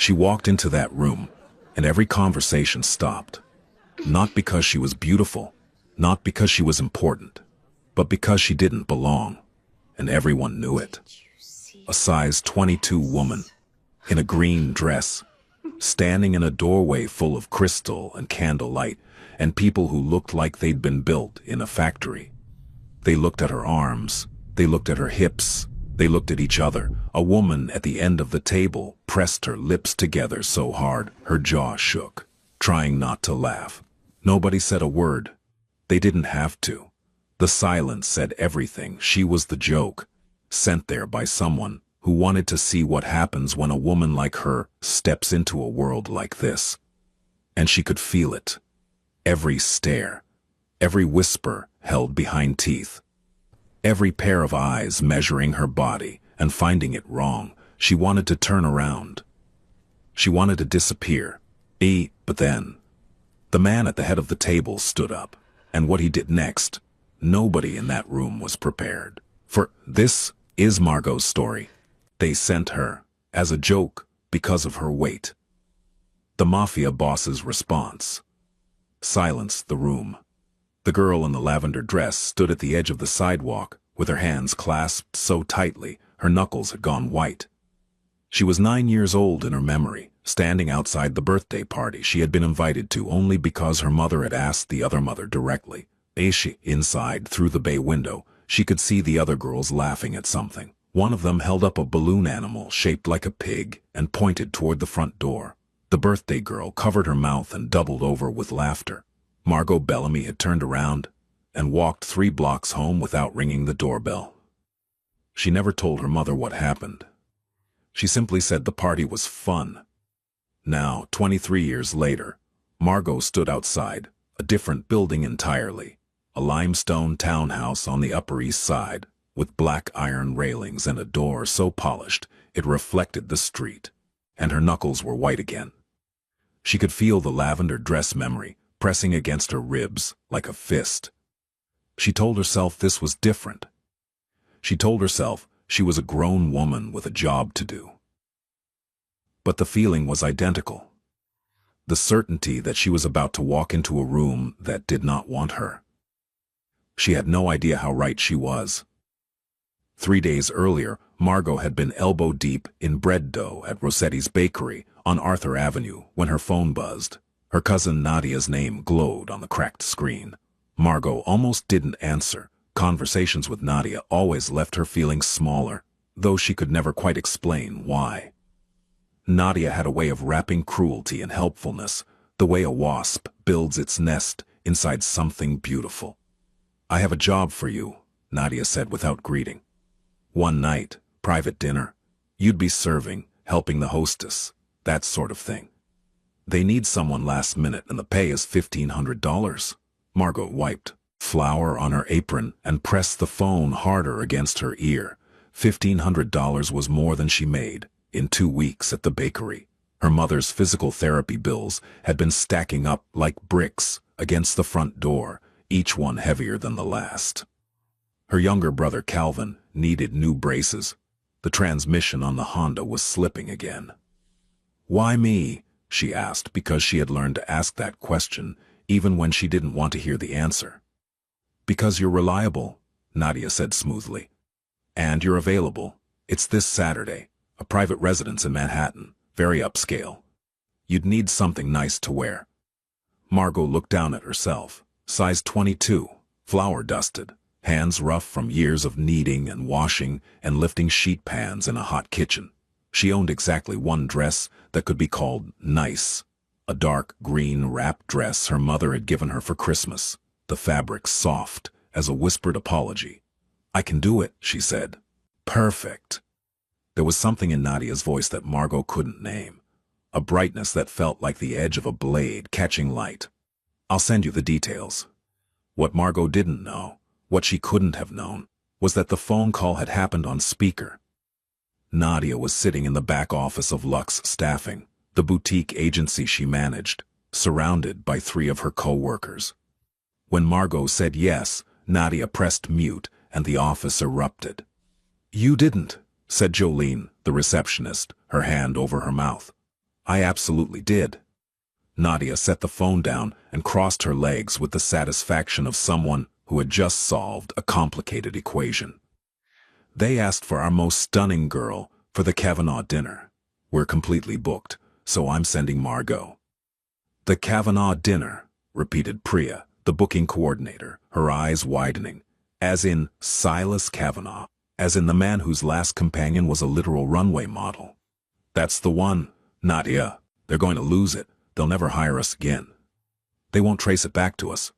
She walked into that room, and every conversation stopped. Not because she was beautiful, not because she was important, but because she didn't belong, and everyone knew it. A size 22 woman, in a green dress, standing in a doorway full of crystal and candlelight, and people who looked like they'd been built in a factory. They looked at her arms, they looked at her hips, they looked at each other. A woman at the end of the table pressed her lips together so hard her jaw shook, trying not to laugh. Nobody said a word. They didn't have to. The silence said everything. She was the joke, sent there by someone who wanted to see what happens when a woman like her steps into a world like this. And she could feel it. Every stare, every whisper held behind teeth, every pair of eyes measuring her body and finding it wrong. She wanted to turn around. She wanted to disappear. But then, the man at the head of the table stood up, and what he did next, nobody in that room was prepared for. This is Margot's story. They sent her, as a joke, because of her weight. The Mafia boss's response. Silence the room. The girl in the lavender dress stood at the edge of the sidewalk, with her hands clasped so tightly her knuckles had gone white. She was 9 years old in her memory, standing outside the birthday party she had been invited to only because her mother had asked the other mother directly. Inside, through the bay window, she could see the other girls laughing at something. One of them held up a balloon animal shaped like a pig and pointed toward the front door. The birthday girl covered her mouth and doubled over with laughter. Margot Bellamy had turned around and walked 3 blocks home without ringing the doorbell. She never told her mother what happened. She simply said the party was fun. Now, 23 years later, Margot stood outside, a different building entirely, a limestone townhouse on the Upper East Side, with black iron railings and a door so polished it reflected the street, and her knuckles were white again. She could feel the lavender dress memory pressing against her ribs like a fist. She told herself this was different. She told herself she was a grown woman with a job to do. But the feeling was identical. The certainty that she was about to walk into a room that did not want her. She had no idea how right she was. 3 days earlier, Margot had been elbow-deep in bread dough at Rossetti's Bakery on Arthur Avenue when her phone buzzed. Her cousin Nadia's name glowed on the cracked screen. Margot almost didn't answer. Conversations with Nadia always left her feeling smaller, though she could never quite explain why. Nadia had a way of wrapping cruelty in helpfulness, the way a wasp builds its nest inside something beautiful. "I have a job for you," Nadia said without greeting. "One night, private dinner. You'd be serving, helping the hostess, that sort of thing. They need someone last minute and the pay is $1,500. Margot wiped flour on her apron and pressed the phone harder against her ear. $1,500 was more than she made in 2 weeks at the bakery. Her mother's physical therapy bills had been stacking up like bricks against the front door, each one heavier than the last. Her younger brother Calvin needed new braces. The transmission on the Honda was slipping again. "Why me?" she asked, because she had learned to ask that question even when she didn't want to hear the answer. "Because you're reliable," Nadia said smoothly. "And you're available. It's this Saturday, a private residence in Manhattan, very upscale. You'd need something nice to wear." Margot looked down at herself, size 22, flour-dusted, hands rough from years of kneading and washing and lifting sheet pans in a hot kitchen. She owned exactly one dress that could be called nice, a dark green wrap dress her mother had given her for Christmas, the fabric soft as a whispered apology. "I can do it," she said. "Perfect." There was something in Nadia's voice that Margot couldn't name, a brightness that felt like the edge of a blade catching light. "I'll send you the details." What Margot didn't know, what she couldn't have known, was that the phone call had happened on speaker. Nadia was sitting in the back office of Lux Staffing, the boutique agency she managed, surrounded by 3 of her co-workers. When Margot said yes, Nadia pressed mute and the office erupted. "You didn't," said Jolene, the receptionist, her hand over her mouth. I absolutely did. Nadia set the phone down and crossed her legs with the satisfaction of someone who had just solved a complicated equation. They asked for our most stunning girl for the Kavanaugh dinner. We're completely booked, so I'm sending Margot. The Kavanaugh dinner, repeated Priya, the booking coordinator, her eyes widening. As in Silas Kavanaugh, as in the man whose last companion was a literal runway model. That's the one, Nadia. They're going to lose it. They'll never hire us again. They won't trace it back to us.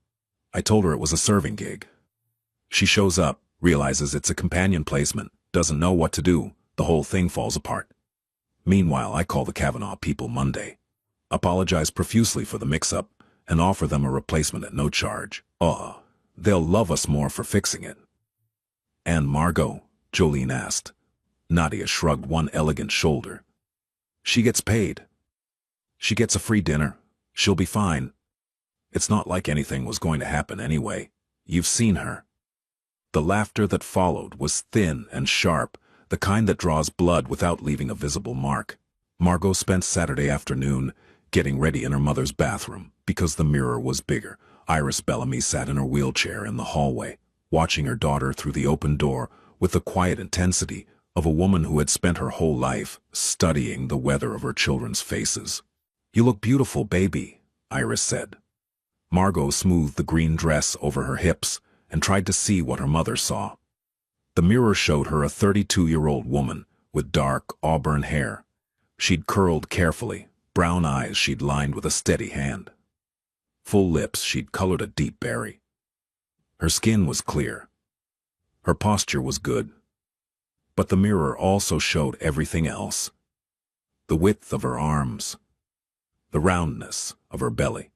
I told her it was a serving gig. She shows up, realizes it's a companion placement, doesn't know what to do, the whole thing falls apart. Meanwhile, I call the Kavanaugh people Monday, apologize profusely for the mix-up, and offer them a replacement at no charge. They'll love us more for fixing it. And Margot? Jolene asked. Nadia shrugged one elegant shoulder. She gets paid. She gets a free dinner. She'll be fine. It's not like anything was going to happen anyway. You've seen her. The laughter that followed was thin and sharp, the kind that draws blood without leaving a visible mark. Margot spent Saturday afternoon getting ready in her mother's bathroom because the mirror was bigger. Iris Bellamy sat in her wheelchair in the hallway, watching her daughter through the open door with the quiet intensity of a woman who had spent her whole life studying the weather of her children's faces. "You look beautiful, baby," Iris said. Margot smoothed the green dress over her hips and tried to see what her mother saw. The mirror showed her a 32-year-old woman with dark auburn hair. She'd curled carefully, brown eyes she'd lined with a steady hand. Full lips she'd colored a deep berry. Her skin was clear. Her posture was good. But the mirror also showed everything else. The width of her arms. The roundness of her belly.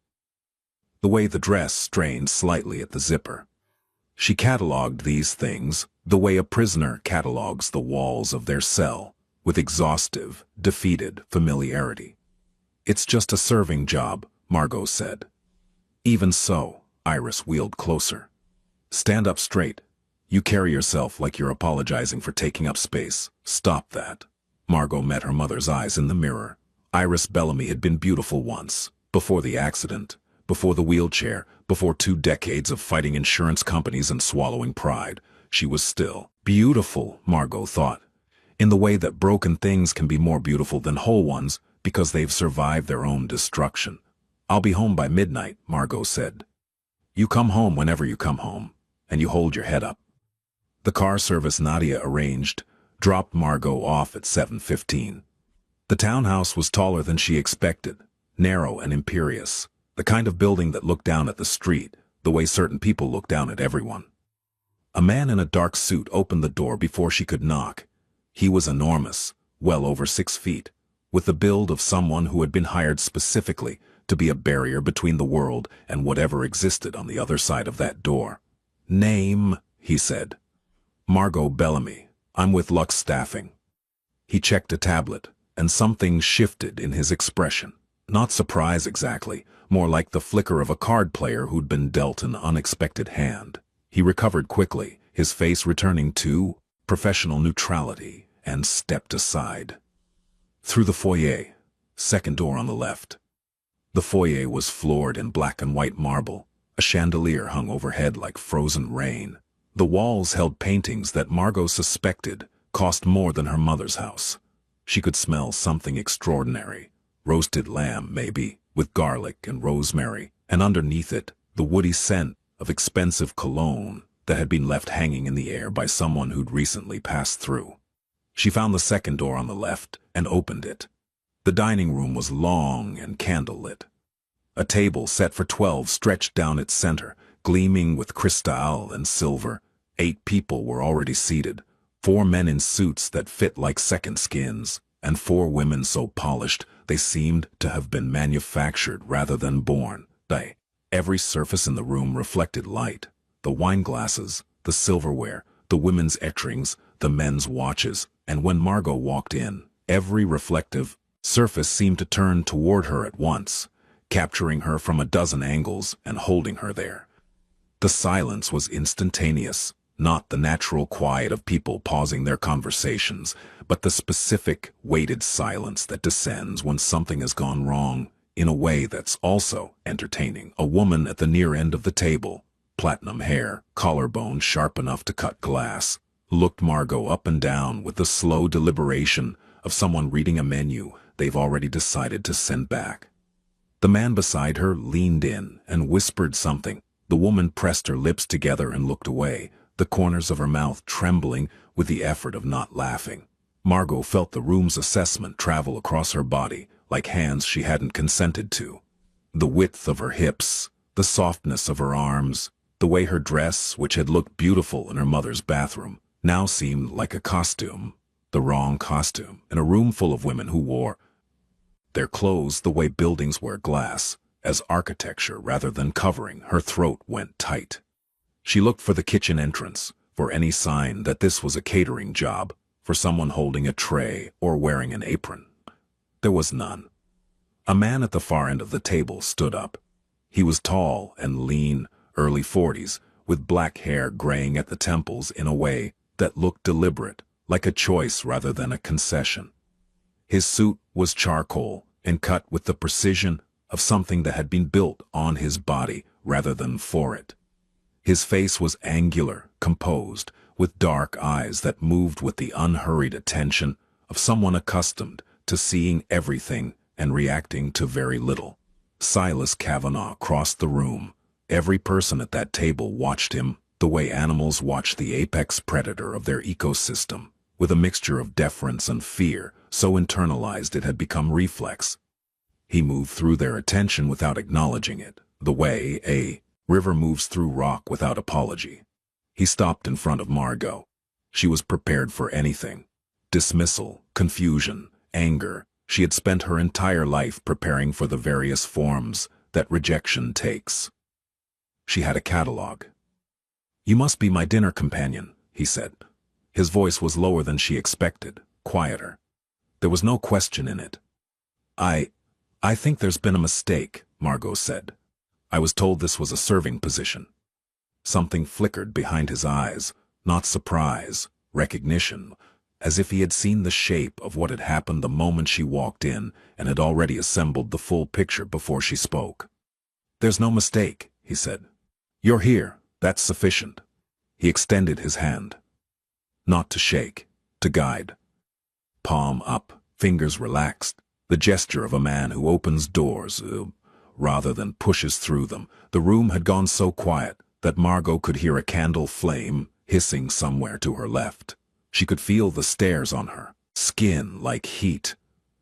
The way the dress strained slightly at the zipper. She catalogued these things the way a prisoner catalogues the walls of their cell, with exhaustive, defeated familiarity. "It's just a serving job," Margot said. "Even so," Iris wheeled closer. "Stand up straight. You carry yourself like you're apologizing for taking up space. Stop that." Margot met her mother's eyes in the mirror. Iris Bellamy had been beautiful once, before the accident, before the wheelchair, before 2 decades of fighting insurance companies and swallowing pride. She was still beautiful, Margot thought, in the way that broken things can be more beautiful than whole ones because they've survived their own destruction. "I'll be home by midnight," Margot said. "You come home whenever you come home, and you hold your head up." The car service Nadia arranged dropped Margot off at 7:15. The townhouse was taller than she expected, narrow and imperious, the kind of building that looked down at the street, the way certain people look down at everyone. A man in a dark suit opened the door before she could knock. He was enormous, well over 6 feet, with the build of someone who had been hired specifically to be a barrier between the world and whatever existed on the other side of that door. "Name," he said. "Margot Bellamy. I'm with Lux Staffing." He checked a tablet, and something shifted in his expression. Not surprise exactly, more like the flicker of a card player who'd been dealt an unexpected hand. He recovered quickly, his face returning to professional neutrality, and stepped aside. Through the foyer, second door on the left. The foyer was floored in black and white marble. A chandelier hung overhead like frozen rain. The walls held paintings that Margot suspected cost more than her mother's house. She could smell something extraordinary. Roasted lamb, maybe, with garlic and rosemary, and underneath it, the woody scent of expensive cologne that had been left hanging in the air by someone who'd recently passed through. She found the second door on the left and opened it. The dining room was long and candlelit. A table set for 12 stretched down its center, gleaming with crystal and silver. 8 people were already seated, 4 men in suits that fit like second skins, and 4 women so polished they seemed to have been manufactured rather than born. Every surface in the room reflected light. The wine glasses, the silverware, the women's etchings, the men's watches, and when Margot walked in, every reflective surface seemed to turn toward her at once, capturing her from a dozen angles and holding her there. The silence was instantaneous. Not the natural quiet of people pausing their conversations, but the specific, weighted silence that descends when something has gone wrong, in a way that's also entertaining. A woman at the near end of the table, platinum hair, collarbone sharp enough to cut glass, looked Margot up and down with the slow deliberation of someone reading a menu they've already decided to send back. The man beside her leaned in and whispered something. The woman pressed her lips together and looked away, the corners of her mouth trembling with the effort of not laughing. Margot felt the room's assessment travel across her body, like hands she hadn't consented to. The width of her hips, the softness of her arms, the way her dress, which had looked beautiful in her mother's bathroom, now seemed like a costume, the wrong costume, in a room full of women who wore their clothes the way buildings wear glass, as architecture rather than covering. Her throat went tight. She looked for the kitchen entrance, for any sign that this was a catering job, for someone holding a tray or wearing an apron. There was none. A man at the far end of the table stood up. He was tall and lean, early 40s, with black hair graying at the temples in a way that looked deliberate, like a choice rather than a concession. His suit was charcoal and cut with the precision of something that had been built on his body rather than for it. His face was angular, composed, with dark eyes that moved with the unhurried attention of someone accustomed to seeing everything and reacting to very little. Silas Kavanaugh crossed the room. Every person at that table watched him the way animals watch the apex predator of their ecosystem, with a mixture of deference and fear, so internalized it had become reflex. He moved through their attention without acknowledging it, the way a river moves through rock without apology. He stopped in front of Margot. She was prepared for anything. Dismissal, confusion, anger. She had spent her entire life preparing for the various forms that rejection takes. She had a catalog. "You must be my dinner companion," he said. His voice was lower than she expected, quieter. There was no question in it. I think there's been a mistake," Margot said. "I was told this was a serving position." Something flickered behind his eyes, not surprise, recognition, as if he had seen the shape of what had happened the moment she walked in and had already assembled the full picture before she spoke. "There's no mistake," he said. "You're here, that's sufficient." He extended his hand. Not to shake, to guide. Palm up, fingers relaxed, the gesture of a man who opens doors, rather than pushes through them. The room had gone so quiet that Margot could hear a candle flame hissing somewhere to her left. She could feel the stares on her, skin like heat.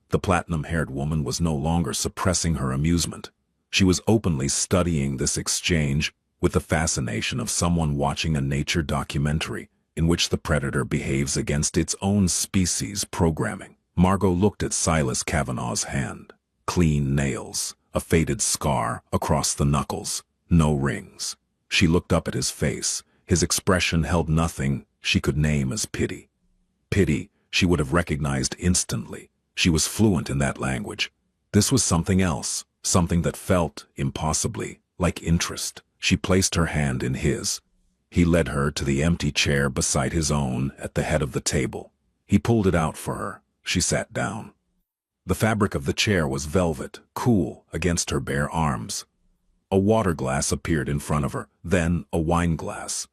The platinum-haired woman was no longer suppressing her amusement. She was openly studying this exchange with the fascination of someone watching a nature documentary in which the predator behaves against its own species programming. Margot looked at Silas Kavanaugh's hand. Clean nails, a faded scar across the knuckles, no rings. She looked up at his face. His expression held nothing she could name as pity. Pity she would have recognized instantly. She was fluent in that language. This was something else, something that felt, impossibly, like interest. She placed her hand in his. He led her to the empty chair beside his own at the head of the table. He pulled it out for her. She sat down. The fabric of the chair was velvet, cool against her bare arms. A water glass appeared in front of her, then a wine glass.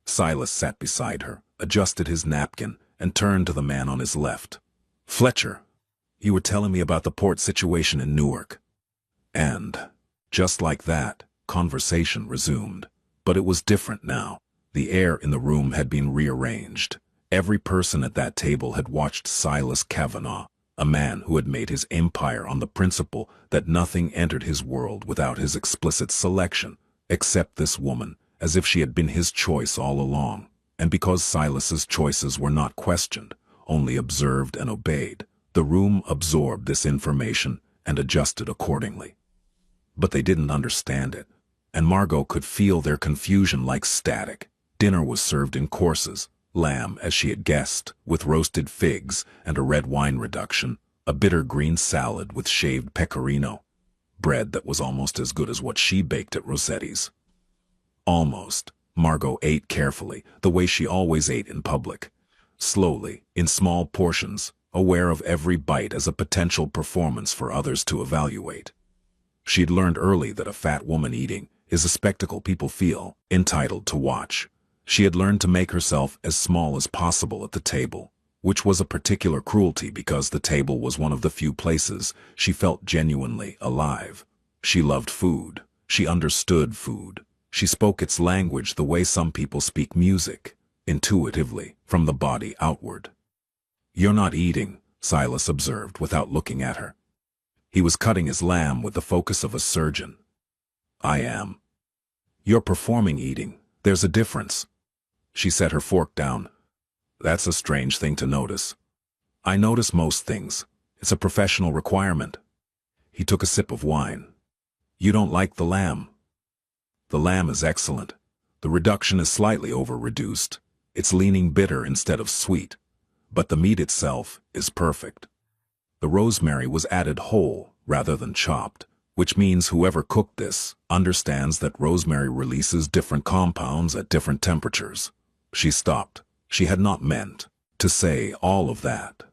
Silas sat beside her, adjusted his napkin, and turned to the man on his left. "Fletcher, you were telling me about the port situation in Newark." And, just like that, conversation resumed. But it was different now. The air in the room had been rearranged. Every person at that table had watched Silas Kavanaugh, a man who had made his empire on the principle that nothing entered his world without his explicit selection, except this woman, as if she had been his choice all along. And because Silas's choices were not questioned, only observed and obeyed, the room absorbed this information and adjusted accordingly. But they didn't understand it, and Margot could feel their confusion like static. Dinner was served in courses. Lamb, as she had guessed, with roasted figs and a red wine reduction, a bitter green salad with shaved pecorino, bread that was almost as good as what she baked at Rossetti's. Almost. Margot ate carefully, the way she always ate in public. Slowly, in small portions, aware of every bite as a potential performance for others to evaluate. She'd learned early that a fat woman eating is a spectacle people feel entitled to watch. She had learned to make herself as small as possible at the table, which was a particular cruelty because the table was one of the few places she felt genuinely alive. She loved food. She understood food. She spoke its language the way some people speak music, intuitively, from the body outward. "You're not eating," Silas observed without looking at her. He was cutting his lamb with the focus of a surgeon. "I am." "You're performing eating. There's a difference." She set her fork down. "That's a strange thing to notice." "I notice most things. It's a professional requirement." He took a sip of wine. "You don't like the lamb?" "The lamb is excellent. The reduction is slightly over-reduced. It's leaning bitter instead of sweet. But the meat itself is perfect. The rosemary was added whole rather than chopped, which means whoever cooked this understands that rosemary releases different compounds at different temperatures." She stopped. She had not meant to say all of that.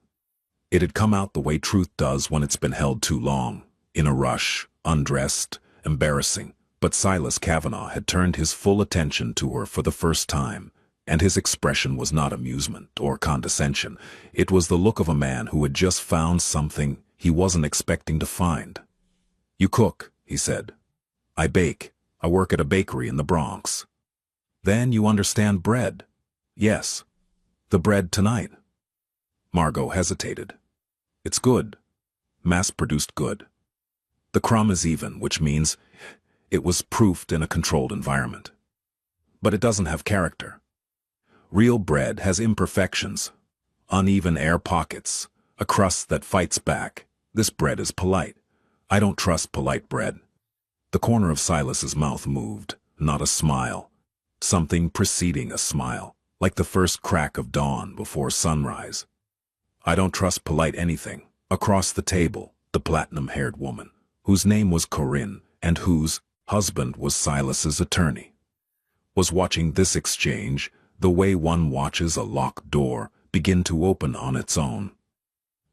It had come out the way truth does when it's been held too long, in a rush, undressed, embarrassing. But Silas Kavanaugh had turned his full attention to her for the first time, and his expression was not amusement or condescension. It was the look of a man who had just found something he wasn't expecting to find. "You cook," he said. "I bake. I work at a bakery in the Bronx." "Then you understand bread." "Yes." "The bread tonight?" Margot hesitated. "It's good. Mass-produced good. The crumb is even, which means it was proofed in a controlled environment. But it doesn't have character. Real bread has imperfections, uneven air pockets, a crust that fights back. This bread is polite. I don't trust polite bread." The corner of Silas's mouth moved, not a smile. Something preceding a smile, like the first crack of dawn before sunrise. "I don't trust polite anything." Across the table, the platinum-haired woman, whose name was Corinne and whose husband was Silas's attorney, was watching this exchange the way one watches a locked door begin to open on its own.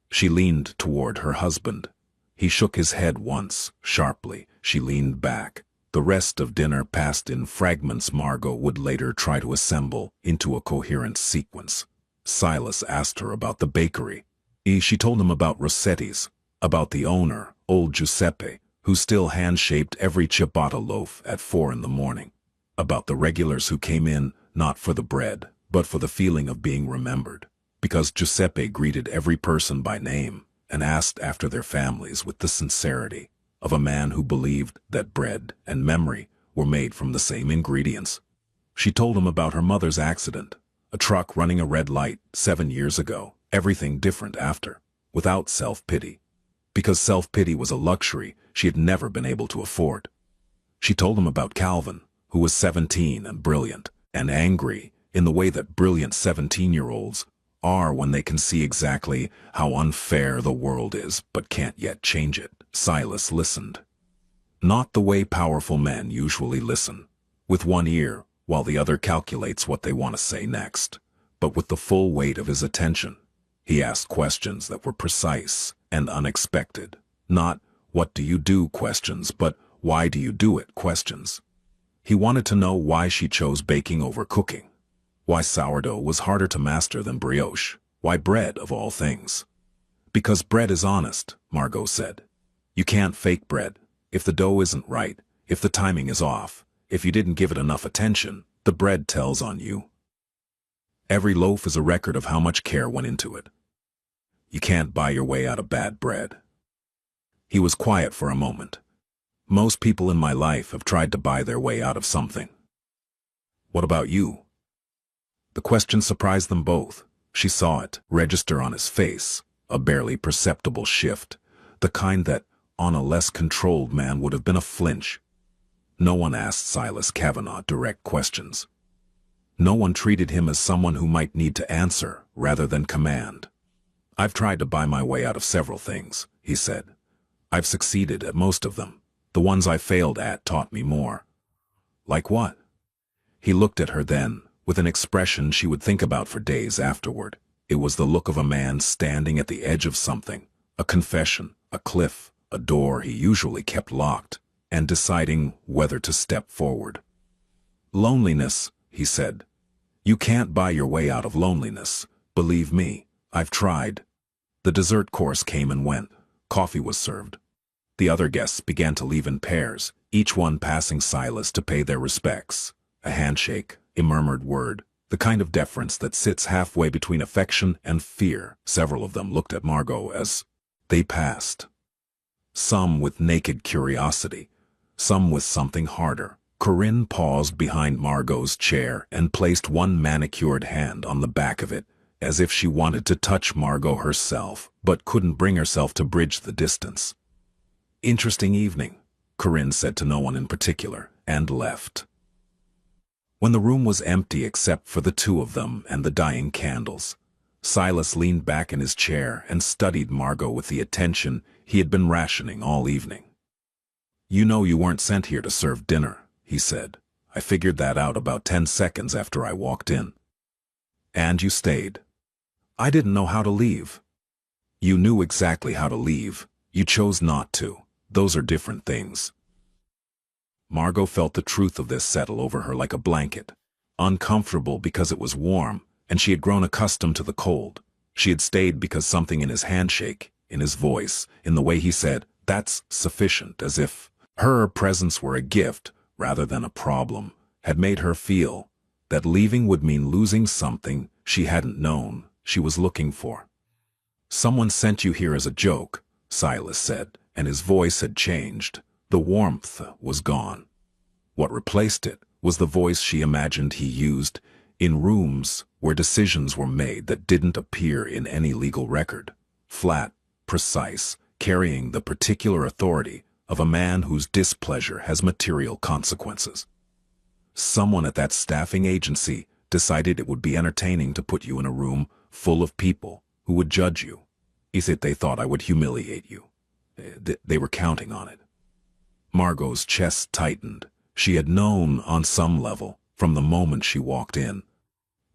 She leaned toward her husband. He shook his head once, sharply. She leaned back. The rest of dinner passed in fragments Margot would later try to assemble into a coherent sequence. Silas asked her about the bakery. She told him about Rossetti's, about the owner, old Giuseppe, who still hand-shaped every ciabatta loaf at 4 in the morning, about the regulars who came in not for the bread, but for the feeling of being remembered, because Giuseppe greeted every person by name and asked after their families with the sincerity of a man who believed that bread and memory were made from the same ingredients. She told him about her mother's accident, a truck running a red light 7 years ago, everything different after, without self-pity, because self-pity was a luxury she had never been able to afford. She told him about Calvin, who was 17 and brilliant, and angry in the way that brilliant 17-year-olds are when they can see exactly how unfair the world is but can't yet change it. Silas listened. Not the way powerful men usually listen, with one ear while the other calculates what they want to say next, but with the full weight of his attention. He asked questions that were precise and unexpected. Not "what do you do" questions, but "why do you do it" questions. He wanted to know why she chose baking over cooking, why sourdough was harder to master than brioche, why bread of all things. "Because bread is honest," Margot said. "You can't fake bread. If the dough isn't right, if the timing is off, if you didn't give it enough attention, the bread tells on you. Every loaf is a record of how much care went into it. You can't buy your way out of bad bread." He was quiet for a moment. "Most people in my life have tried to buy their way out of something. What about you?" The question surprised them both. She saw it register on his face, a barely perceptible shift, the kind that, on a less controlled man, would have been a flinch. No one asked Silas Kavanaugh direct questions. No one treated him as someone who might need to answer rather than command. "I've tried to buy my way out of several things," he said. "I've succeeded at most of them. The ones I failed at taught me more." "Like what?" He looked at her then, with an expression she would think about for days afterward. It was the look of a man standing at the edge of something, a confession, a cliff, a door he usually kept locked, and deciding whether to step forward. "Loneliness," he said. "You can't buy your way out of loneliness. Believe me, I've tried." The dessert course came and went. Coffee was served. The other guests began to leave in pairs, each one passing Silas to pay their respects. A handshake, a murmured word, the kind of deference that sits halfway between affection and fear. Several of them looked at Margot as they passed. Some with naked curiosity, some with something harder. Corinne paused behind Margot's chair and placed one manicured hand on the back of it, as if she wanted to touch Margot herself, but couldn't bring herself to bridge the distance. "Interesting evening," Corinne said to no one in particular, and left. When the room was empty except for the two of them and the dying candles, Silas leaned back in his chair and studied Margot with the attention he had been rationing all evening. "You know you weren't sent here to serve dinner," he said. "I figured that out about 10 seconds after I walked in. And you stayed. I didn't know how to leave." "You knew exactly how to leave. You chose not to. Those are different things." Margot felt the truth of this settle over her like a blanket. Uncomfortable because it was warm, and she had grown accustomed to the cold. She had stayed because something in his handshake, in his voice, in the way he said, "That's sufficient," as if her presence were a gift rather than a problem, had made her feel that leaving would mean losing something she hadn't known she was looking for. "Someone sent you here as a joke," Silas said, and his voice had changed. The warmth was gone. What replaced it was the voice she imagined he used in rooms where decisions were made that didn't appear in any legal record. Flat, precise, carrying the particular authority of a man whose displeasure has material consequences. Someone at that staffing agency decided it would be entertaining to put you in a room full of people who would judge you. Is it they thought I would humiliate you? They were counting on it. Margot's chest tightened. She had known on some level from the moment she walked in.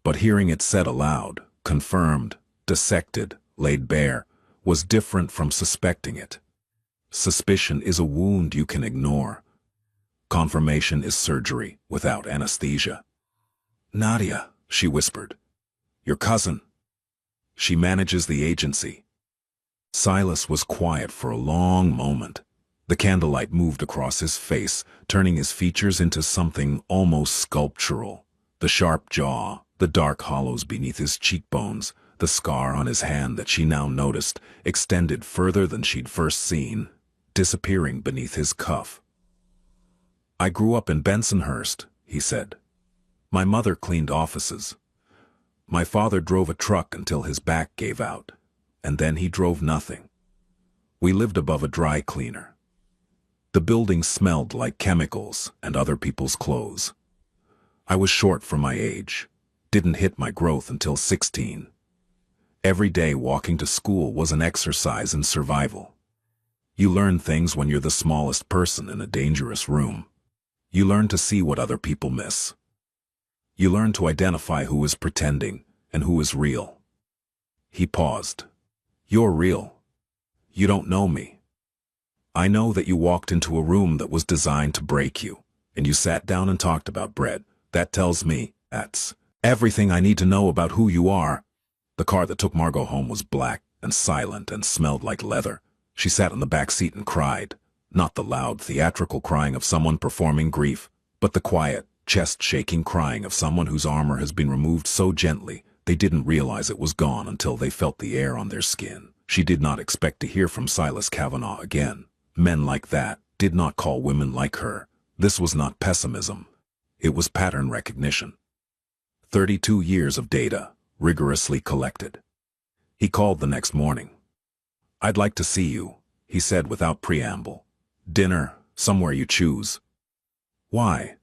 But hearing it said aloud, confirmed, dissected, laid bare, was different from suspecting it. Suspicion is a wound you can ignore. Confirmation is surgery without anesthesia. "Nadia," she whispered. "Your cousin. She manages the agency." Silas was quiet for a long moment. The candlelight moved across his face, turning his features into something almost sculptural. The sharp jaw, the dark hollows beneath his cheekbones, the scar on his hand that she now noticed extended further than she'd first seen, disappearing beneath his cuff. "I grew up in Bensonhurst," he said. "My mother cleaned offices. My father drove a truck until his back gave out, and then he drove nothing. We lived above a dry cleaner. The building smelled like chemicals and other people's clothes. I was short for my age, didn't hit my growth until 16. Every day walking to school was an exercise in survival. You learn things when you're the smallest person in a dangerous room. You learn to see what other people miss. You learn to identify who is pretending and who is real." He paused. "You're real. You don't know me. I know that you walked into a room that was designed to break you, and you sat down and talked about bread. That tells me that's everything I need to know about who you are." The car that took Margot home was black and silent and smelled like leather. She sat in the back seat and cried. Not the loud, theatrical crying of someone performing grief, but the quiet, chest-shaking crying of someone whose armor has been removed so gently they didn't realize it was gone until they felt the air on their skin. She did not expect to hear from Silas Kavanaugh again. Men like that did not call women like her. This was not pessimism. It was pattern recognition. 32 years of data, rigorously collected. He called the next morning. "I'd like to see you," he said without preamble. "Dinner, somewhere you choose." "Why?"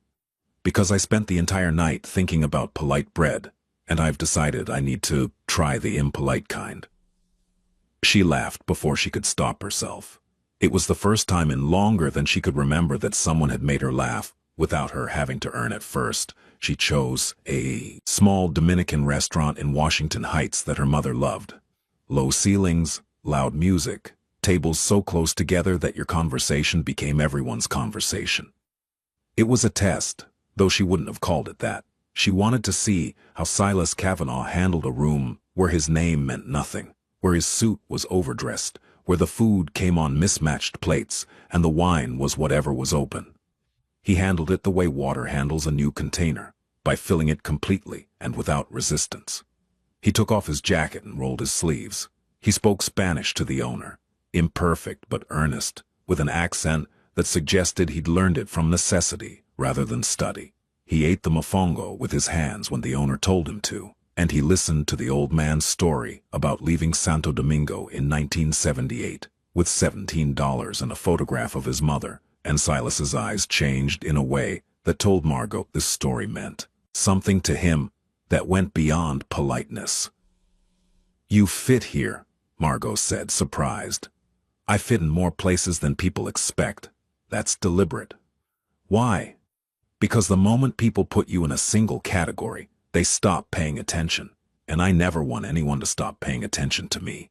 "Because I spent the entire night thinking about polite bread, and I've decided I need to try the impolite kind." She laughed before she could stop herself. It was the first time in longer than she could remember that someone had made her laugh without her having to earn it first. she chose a small Dominican restaurant in Washington Heights that her mother loved. Low ceilings, loud music, tables so close together that your conversation became everyone's conversation. It was a test, though she wouldn't have called it that. She wanted to see how Silas Kavanaugh handled a room where his name meant nothing, where his suit was overdressed, where the food came on mismatched plates, and the wine was whatever was open. He handled it the way water handles a new container, by filling it completely and without resistance. He took off his jacket and rolled his sleeves. He spoke Spanish to the owner, imperfect but earnest, with an accent that suggested he'd learned it from necessity rather than study. He ate the mofongo with his hands when the owner told him to, and he listened to the old man's story about leaving Santo Domingo in 1978 with $17 and a photograph of his mother, and Silas's eyes changed in a way that told Margot this story meant something to him that went beyond politeness. "You fit here," Margot said, surprised. "I fit in more places than people expect. That's deliberate." "Why?" "Because the moment people put you in a single category, they stop paying attention, and I never want anyone to stop paying attention to me.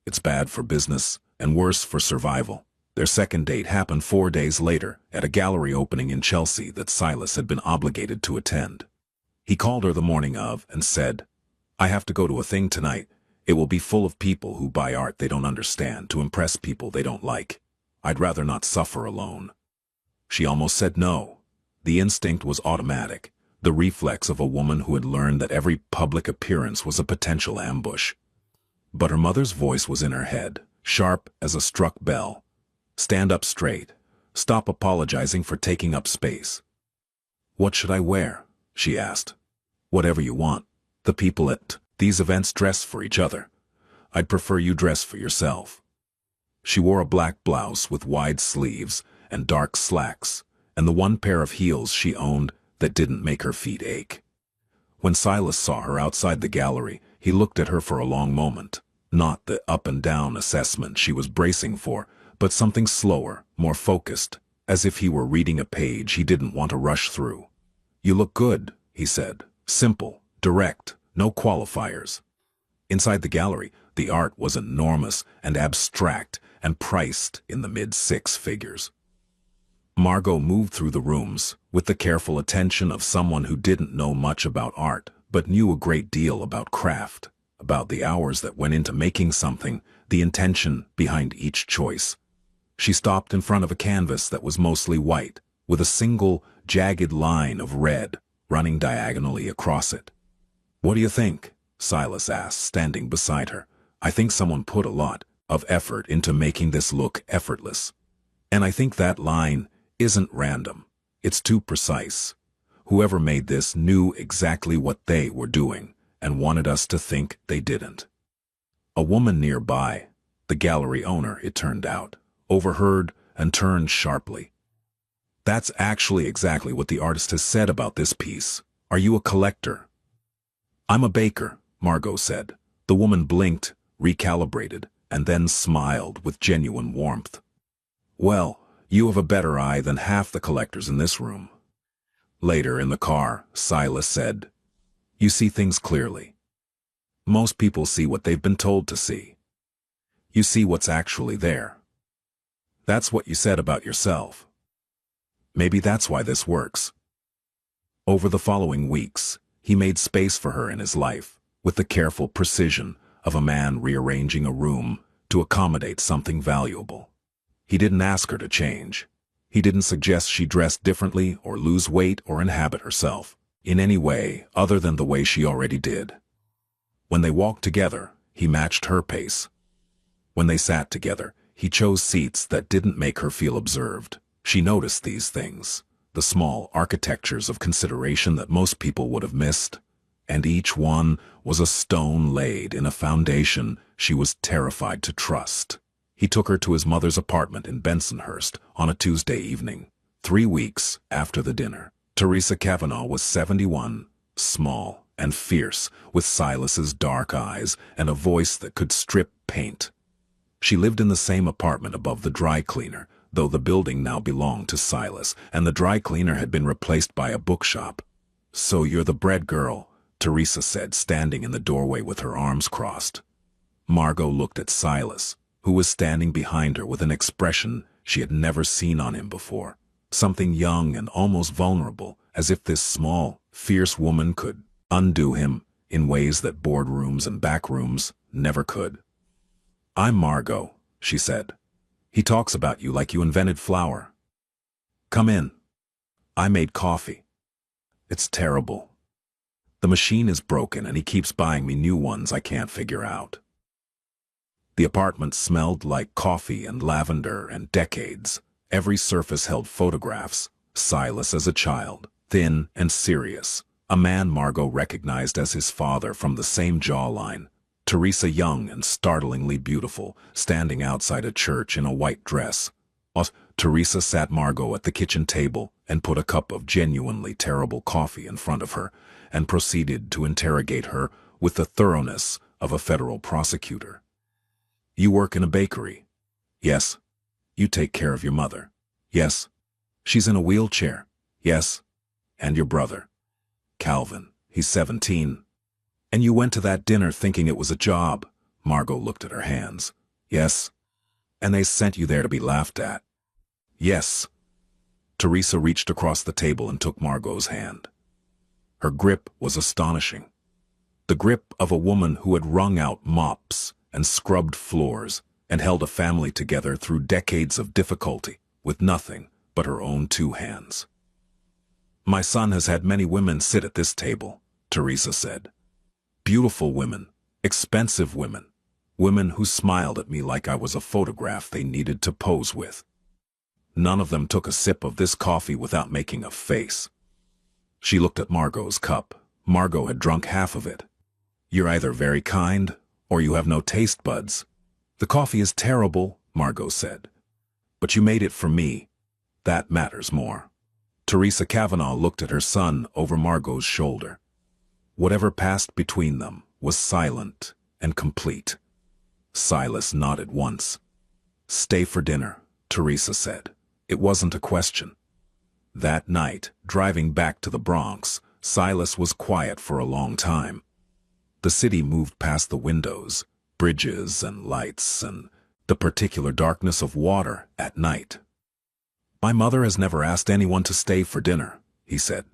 It's bad for business, and worse for survival." Their second date happened 4 days later at a gallery opening in Chelsea that Silas had been obligated to attend. He called her the morning of and said, "I have to go to a thing tonight. It will be full of people who buy art they don't understand to impress people they don't like. I'd rather not suffer alone." She almost said no. The instinct was automatic, the reflex of a woman who had learned that every public appearance was a potential ambush. But her mother's voice was in her head, sharp as a struck bell. "Stand up straight. Stop apologizing for taking up space." "What should I wear?" she asked. "Whatever you want. The people at these events dress for each other. I'd prefer you dress for yourself." She wore a black blouse with wide sleeves and dark slacks, and the one pair of heels she owned that didn't make her feet ache. When Silas saw her outside the gallery, he looked at her for a long moment, not the up-and-down assessment she was bracing for, but something slower, more focused, as if he were reading a page he didn't want to rush through. "You look good," he said, simple, direct, no qualifiers. Inside the gallery, the art was enormous and abstract and priced in the mid-six figures. Margot moved through the rooms with the careful attention of someone who didn't know much about art, but knew a great deal about craft, about the hours that went into making something, the intention behind each choice. She stopped in front of a canvas that was mostly white, with a single, jagged line of red running diagonally across it. "What do you think?" Silas asked, standing beside her. "I think someone put a lot of effort into making this look effortless. And I think that line isn't random. It's too precise. Whoever made this knew exactly what they were doing and wanted us to think they didn't." A woman nearby, the gallery owner, it turned out, overheard and turned sharply. "That's actually exactly what the artist has said about this piece. Are you a collector?" "I'm a baker," Margot said. The woman blinked, recalibrated, and then smiled with genuine warmth. "Well, you have a better eye than half the collectors in this room." Later in the car, Silas said, "You see things clearly. Most people see what they've been told to see. You see what's actually there. That's what you said about yourself. Maybe that's why this works." Over the following weeks, he made space for her in his life, with the careful precision of a man rearranging a room to accommodate something valuable. He didn't ask her to change. He didn't suggest she dress differently or lose weight or inhabit herself in any way other than the way she already did. When they walked together, he matched her pace. When they sat together, he chose seats that didn't make her feel observed. She noticed these things, the small architectures of consideration that most people would have missed, and each one was a stone laid in a foundation she was terrified to trust. He took her to his mother's apartment in Bensonhurst on a Tuesday evening, 3 weeks after the dinner. Teresa Kavanaugh was 71, small and fierce, with Silas's dark eyes and a voice that could strip paint. She lived in the same apartment above the dry cleaner, though the building now belonged to Silas, and the dry cleaner had been replaced by a bookshop. "So you're the bread girl," Teresa said, standing in the doorway with her arms crossed. Margot looked at Silas, who was standing behind her with an expression she had never seen on him before. Something young and almost vulnerable, as if this small, fierce woman could undo him in ways that boardrooms and backrooms never could. "I'm Margot," she said. "He talks about you like you invented flour. Come in. I made coffee. It's terrible. The machine is broken and he keeps buying me new ones I can't figure out." The apartment smelled like coffee and lavender and decades. Every surface held photographs. Silas as a child, thin and serious. A man Margot recognized as his father from the same jawline. Teresa young and startlingly beautiful, standing outside a church in a white dress. Teresa sat Margot at the kitchen table and put a cup of genuinely terrible coffee in front of her and proceeded to interrogate her with the thoroughness of a federal prosecutor. "You work in a bakery?" "Yes." "You take care of your mother?" "Yes." "She's in a wheelchair?" "Yes." "And your brother?" "Calvin, he's 17. "And you went to that dinner thinking it was a job?" Margot looked at her hands. "Yes." "And they sent you there to be laughed at?" "Yes." Teresa reached across the table and took Margot's hand. Her grip was astonishing. The grip of a woman who had wrung out mops and scrubbed floors and held a family together through decades of difficulty with nothing but her own 2 hands. "My son has had many women sit at this table," Teresa said. "Beautiful women, expensive women, women who smiled at me like I was a photograph they needed to pose with. None of them took a sip of this coffee without making a face." She looked at Margot's cup. Margot had drunk half of it. "You're either very kind, or you have no taste buds." "The coffee is terrible," Margot said. "But you made it for me. That matters more." Teresa Kavanaugh looked at her son over Margot's shoulder. Whatever passed between them was silent and complete. Silas nodded once. "Stay for dinner," Teresa said. It wasn't a question. That night, driving back to the Bronx, Silas was quiet for a long time. The city moved past the windows, bridges and lights, and the particular darkness of water at night. "My mother has never asked anyone to stay for dinner," he said.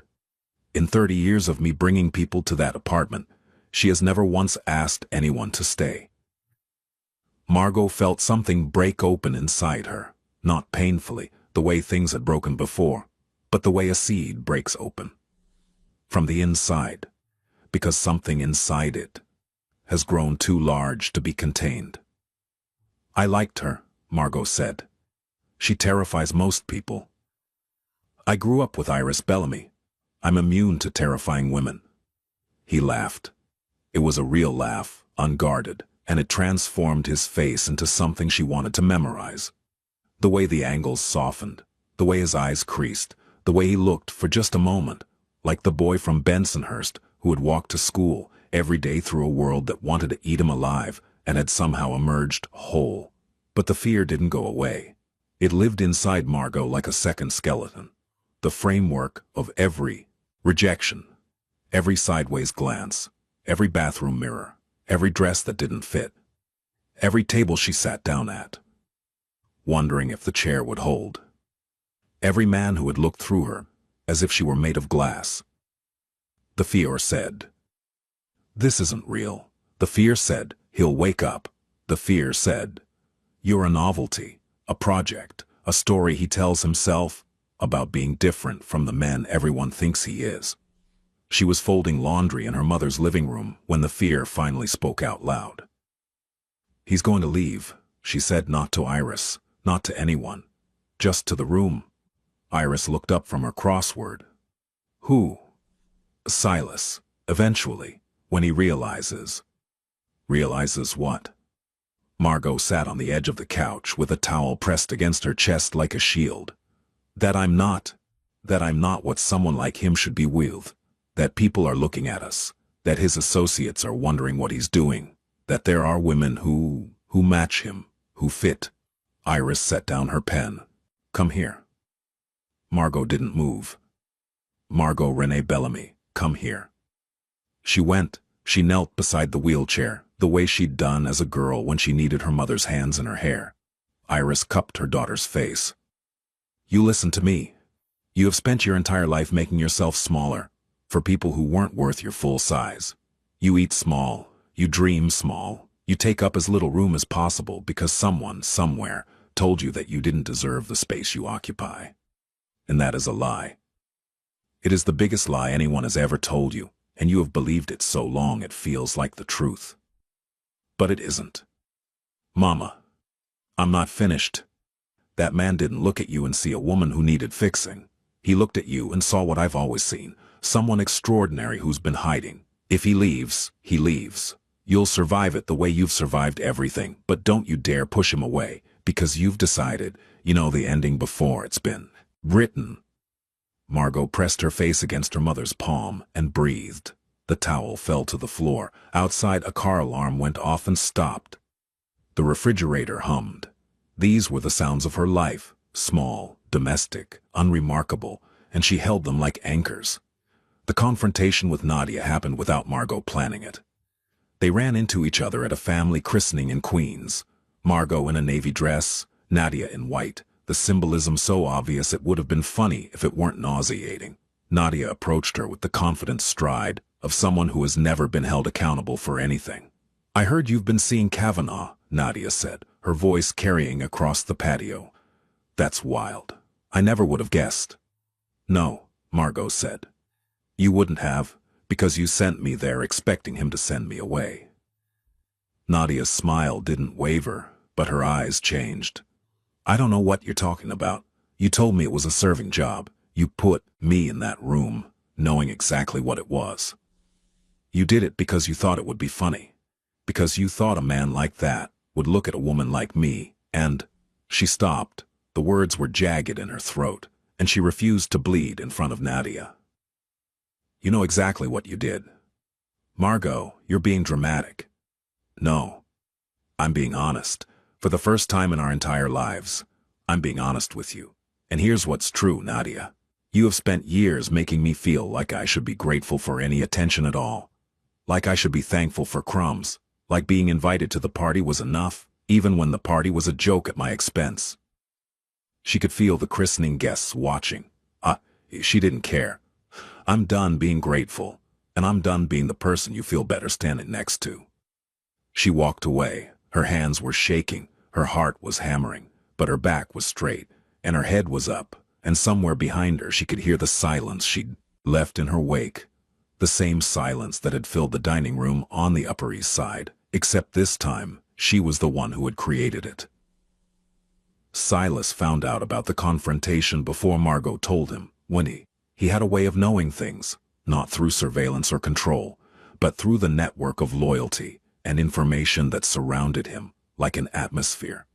"In 30 years of me bringing people to that apartment, she has never once asked anyone to stay." Margot felt something break open inside her, not painfully, the way things had broken before, but the way a seed breaks open. From the inside, because something inside it has grown too large to be contained. "I liked her," Margot said. "She terrifies most people. I grew up with Iris Bellamy. I'm immune to terrifying women." He laughed. It was a real laugh, unguarded, and it transformed his face into something she wanted to memorize. The way the angles softened, the way his eyes creased, the way he looked for just a moment, like the boy from Bensonhurst who had walked to school every day through a world that wanted to eat him alive and had somehow emerged whole. But the fear didn't go away. It lived inside Margot like a second skeleton. The framework of every rejection, every sideways glance, every bathroom mirror, every dress that didn't fit, every table she sat down at, wondering if the chair would hold. Every man who had looked through her, as if she were made of glass. The fear said, "This isn't real." The fear said, "He'll wake up." The fear said, "You're a novelty, a project, a story he tells himself about being different from the man everyone thinks he is." She was folding laundry in her mother's living room when the fear finally spoke out loud. "He's going to leave," she said, not to Iris, not to anyone, just to the room. Iris looked up from her crossword. "Who?" "Silas, eventually, when he realizes." "Realizes what?" Margot sat on the edge of the couch with a towel pressed against her chest like a shield. That I'm not what someone like him should be with. That people are looking at us. That his associates are wondering what he's doing. That there are women who match him, who fit." Iris set down her pen. "Come here." Margot didn't move. "Margot Renee Bellamy, come here." She went. She knelt beside the wheelchair, the way she'd done as a girl when she needed her mother's hands in her hair. Iris cupped her daughter's face. "You listen to me. You have spent your entire life making yourself smaller, for people who weren't worth your full size. You eat small, you dream small, you take up as little room as possible because someone, somewhere, told you that you didn't deserve the space you occupy. And that is a lie. It is the biggest lie anyone has ever told you, and you have believed it so long it feels like the truth. But it isn't. Mama, I'm not finished. That man didn't look at you and see a woman who needed fixing. He looked at you and saw what I've always seen, someone extraordinary who's been hiding. If he leaves, he leaves. You'll survive it the way you've survived everything, but don't you dare push him away, because you've decided, you know the ending before it's been written." Margot pressed her face against her mother's palm and breathed. The towel fell to the floor. Outside, a car alarm went off and stopped. The refrigerator hummed. These were the sounds of her life, small, domestic, unremarkable, and she held them like anchors. The confrontation with Nadia happened without Margot planning it. They ran into each other at a family christening in Queens. Margot in a navy dress, Nadia in white, the symbolism so obvious it would have been funny if it weren't nauseating. Nadia approached her with the confident stride of someone who has never been held accountable for anything. "I heard you've been seeing Kavanaugh," Nadia said, her voice carrying across the patio. "That's wild. I never would have guessed." "No," Margot said. "You wouldn't have, because you sent me there expecting him to send me away." Nadia's smile didn't waver, but her eyes changed. "I don't know what you're talking about. You told me it was a serving job. You put me in that room, knowing exactly what it was. You did it because you thought it would be funny. Because you thought a man like that would look at a woman like me, and—" She stopped. The words were jagged in her throat, and she refused to bleed in front of Nadia. "You know exactly what you did. Margot, you're being dramatic." "No. I'm being honest. For the first time in our entire lives, I'm being honest with you. And here's what's true, Nadia. You have spent years making me feel like I should be grateful for any attention at all. Like I should be thankful for crumbs. Like being invited to the party was enough, even when the party was a joke at my expense." She could feel the christening guests watching. She didn't care. "I'm done being grateful, and I'm done being the person you feel better standing next to." She walked away. Her hands were shaking, her heart was hammering, but her back was straight, and her head was up, and somewhere behind her she could hear the silence she'd left in her wake. The same silence that had filled the dining room on the Upper East Side, except this time, she was the one who had created it. Silas found out about the confrontation before Margot told him, when he had a way of knowing things, not through surveillance or control, but through the network of loyalty and information that surrounded him like an atmosphere.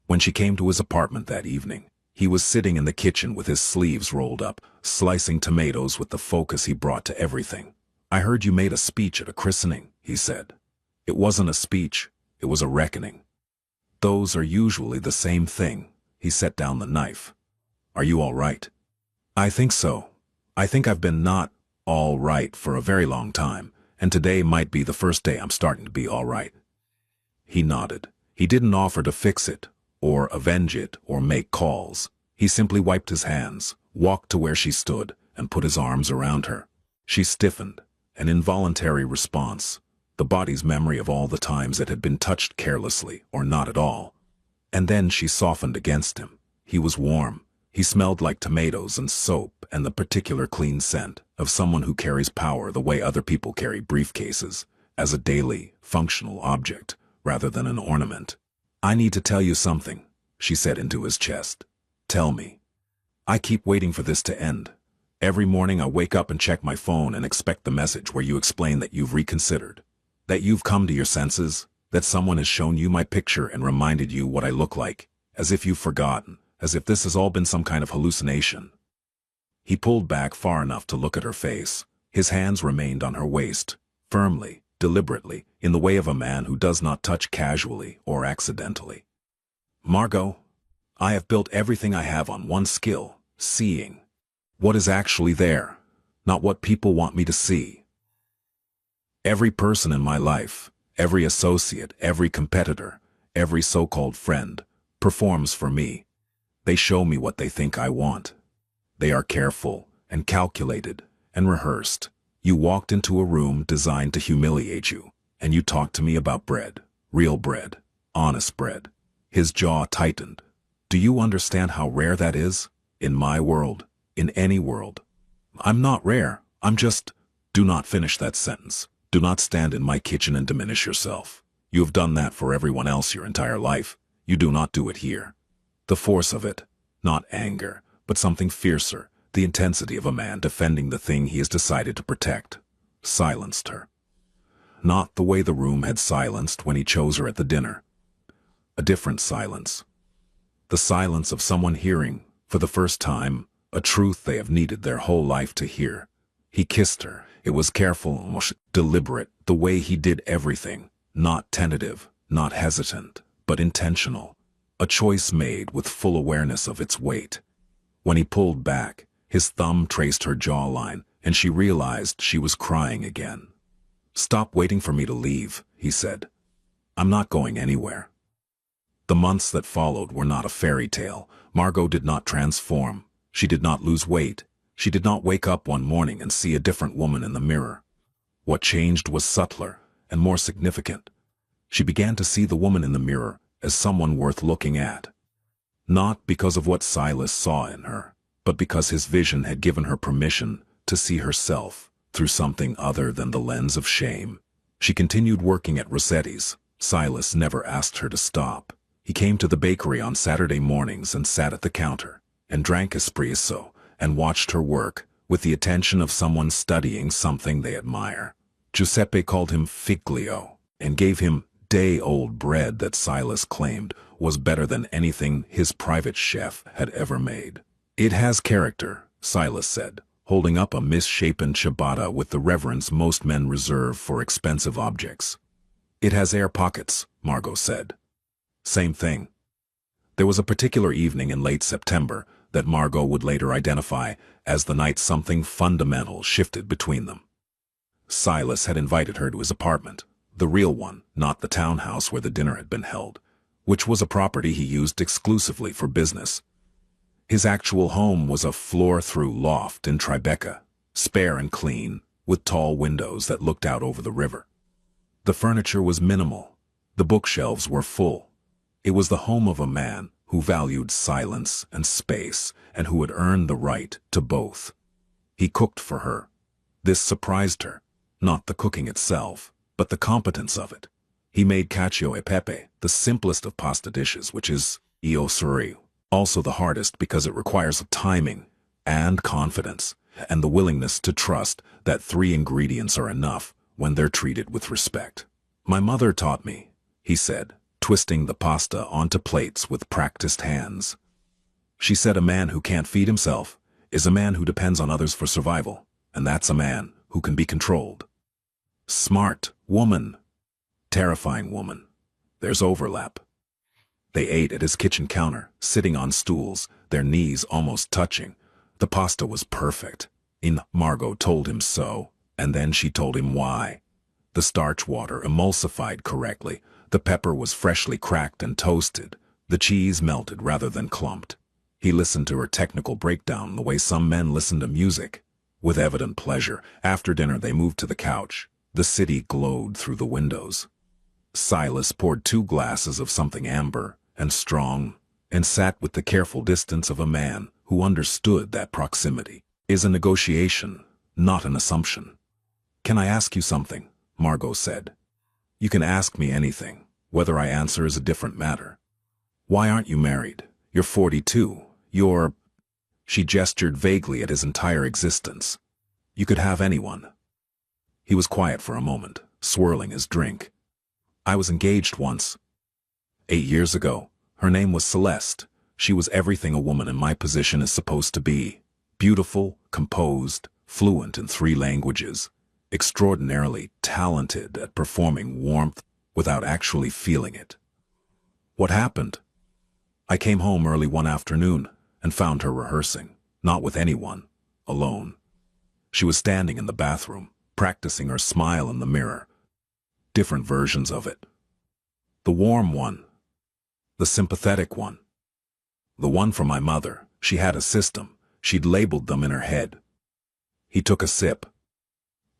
When she came to his apartment that evening, he was sitting in the kitchen with his sleeves rolled up, slicing tomatoes with the focus he brought to everything. "I heard you made a speech at a christening," he said. "It wasn't a speech, it was a reckoning. Those are usually the same thing." He set down the knife. "Are you all right?" "I think so. I think I've been not all right for a very long time, and today might be the first day I'm starting to be all right." He nodded. He didn't offer to fix it, or avenge it, or make calls. He simply wiped his hands, walked to where she stood, and put his arms around her. She stiffened, an involuntary response, the body's memory of all the times it had been touched carelessly or not at all. And then she softened against him. He was warm. He smelled like tomatoes and soap and the particular clean scent of someone who carries power the way other people carry briefcases, as a daily, functional object, rather than an ornament. "I need to tell you something," she said into his chest. "Tell me. I keep waiting for this to end. Every morning I wake up and check my phone and expect the message where you explain that you've reconsidered, that you've come to your senses, that someone has shown you my picture and reminded you what I look like, as if you've forgotten, as if this has all been some kind of hallucination." He pulled back far enough to look at her face. His hands remained on her waist, firmly, deliberately, in the way of a man who does not touch casually or accidentally. "Margot, I have built everything I have on one skill, seeing what is actually there. not what people want me to see. Every person in my life, every associate, every competitor, every so-called friend, performs for me. They show me what they think I want. They are careful and calculated and rehearsed. You walked into a room designed to humiliate you, and you talked to me about bread, real bread, honest bread. His jaw tightened. Do you understand how rare that is? In my world, in any world. I'm not rare, I'm just... Do not finish that sentence. Do not stand in my kitchen and diminish yourself. You have done that for everyone else your entire life. You do not do it here. The force of it, not anger, but something fiercer, the intensity of a man defending the thing he has decided to protect, silenced her. Not the way the room had silenced when he chose her at the dinner. A different silence. The silence of someone hearing, for the first time, a truth they have needed their whole life to hear. He kissed her. It was careful, almost deliberate, the way he did everything. Not tentative, not hesitant, but intentional. A choice made with full awareness of its weight. When he pulled back, his thumb traced her jawline, and she realized she was crying again. "Stop waiting for me to leave," he said. "I'm not going anywhere." The months that followed were not a fairy tale. Margot did not transform. She did not lose weight. She did not wake up one morning and see a different woman in the mirror. What changed was subtler and more significant. She began to see the woman in the mirror as someone worth looking at. Not because of what Silas saw in her, but because his vision had given her permission to see herself through something other than the lens of shame. She continued working at Rossetti's. Silas never asked her to stop. He came to the bakery on Saturday mornings and sat at the counter, and drank espresso, and watched her work with the attention of someone studying something they admire. Giuseppe called him Figlio, and gave him day-old bread that Silas claimed was better than anything his private chef had ever made. "It has character," Silas said, holding up a misshapen ciabatta with the reverence most men reserve for expensive objects. "It has air pockets," Margot said. Same thing. There was a particular evening in late September that Margot would later identify as the night something fundamental shifted between them. Silas had invited her to his apartment, the real one, not the townhouse where the dinner had been held, which was a property he used exclusively for business. His actual home was a floor-through loft in Tribeca, spare and clean, with tall windows that looked out over the river. The furniture was minimal. The bookshelves were full. It was the home of a man who valued silence and space, and who had earned the right to both. He cooked for her. This surprised her, not the cooking itself, but the competence of it. He made cacio e pepe, the simplest of pasta dishes, which is io suri, also the hardest because it requires timing and confidence, and the willingness to trust that 3 ingredients are enough when they're treated with respect. "My mother taught me," he said, twisting the pasta onto plates with practiced hands. "She said a man who can't feed himself is a man who depends on others for survival, and that's a man who can be controlled." Smart woman. Terrifying woman. There's overlap. They ate at his kitchen counter, sitting on stools, their knees almost touching. The pasta was perfect. Margot told him so, and then she told him why. The starch water emulsified correctly. The pepper was freshly cracked and toasted. The cheese melted rather than clumped. He listened to her technical breakdown the way some men listen to music. With evident pleasure, after dinner they moved to the couch. The city glowed through the windows. Silas poured 2 glasses of something amber and strong, and sat with the careful distance of a man who understood that proximity is a negotiation, not an assumption. "Can I ask you something?" Margot said. "You can ask me anything. Whether I answer is a different matter. Why aren't you married? You're 42. You're..." She gestured vaguely at his entire existence. "You could have anyone." He was quiet for a moment, swirling his drink. "I was engaged once. 8 years ago. Her name was Celeste. She was everything a woman in my position is supposed to be. Beautiful, composed, fluent in 3 languages. Extraordinarily talented at performing warmth without actually feeling it. What happened? I came home early one afternoon and found her rehearsing, not with anyone, alone. She was standing in the bathroom, practicing her smile in the mirror. Different versions of it. The warm one. The sympathetic one. The one from my mother. She had a system. She'd labeled them in her head. He took a sip.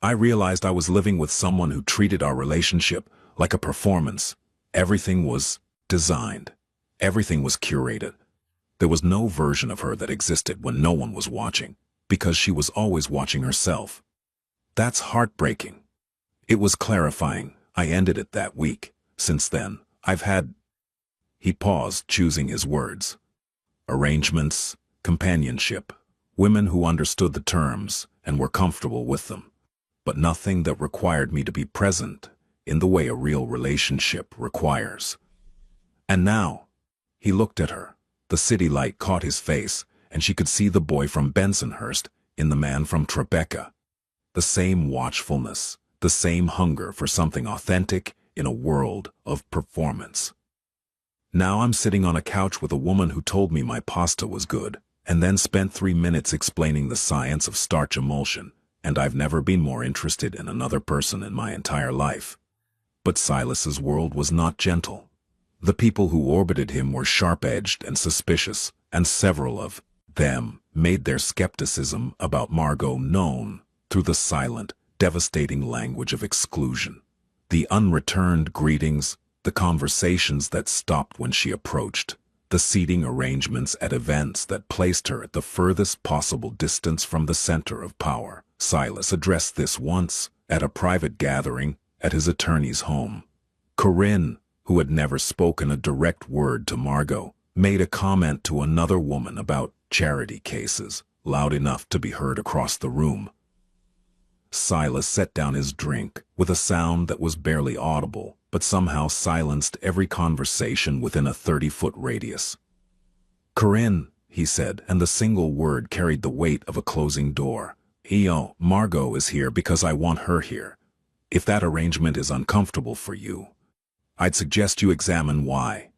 I realized I was living with someone who treated our relationship like a performance. Everything was designed. Everything was curated. There was no version of her that existed when no one was watching, because she was always watching herself. That's heartbreaking. It was clarifying. I ended it that week. Since then, I've had... He paused, choosing his words. Arrangements, companionship, women who understood the terms and were comfortable with them, but nothing that required me to be present in the way a real relationship requires. And now, he looked at her. The city light caught his face, and she could see the boy from Bensonhurst in the man from Tribeca. The same watchfulness, the same hunger for something authentic in a world of performance. Now I'm sitting on a couch with a woman who told me my pasta was good, and then spent 3 minutes explaining the science of starch emulsion, and I've never been more interested in another person in my entire life. But Silas's world was not gentle. The people who orbited him were sharp-edged and suspicious, and several of them made their skepticism about Margot known through the silent, devastating language of exclusion. The unreturned greetings, the conversations that stopped when she approached, the seating arrangements at events that placed her at the furthest possible distance from the center of power. Silas addressed this once, at a private gathering, at his attorney's home. Corinne, who had never spoken a direct word to Margot, made a comment to another woman about charity cases, loud enough to be heard across the room. Silas set down his drink with a sound that was barely audible, but somehow silenced every conversation within a 30-foot radius. Corinne, he said, and the single word carried the weight of a closing door. Margot is here because I want her here. If that arrangement is uncomfortable for you, I'd suggest you examine why.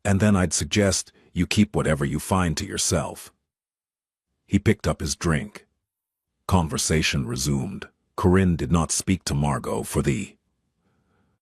And then I'd suggest you keep whatever you find to yourself. He picked up his drink. Conversation resumed. Corinne did not speak to Margot for the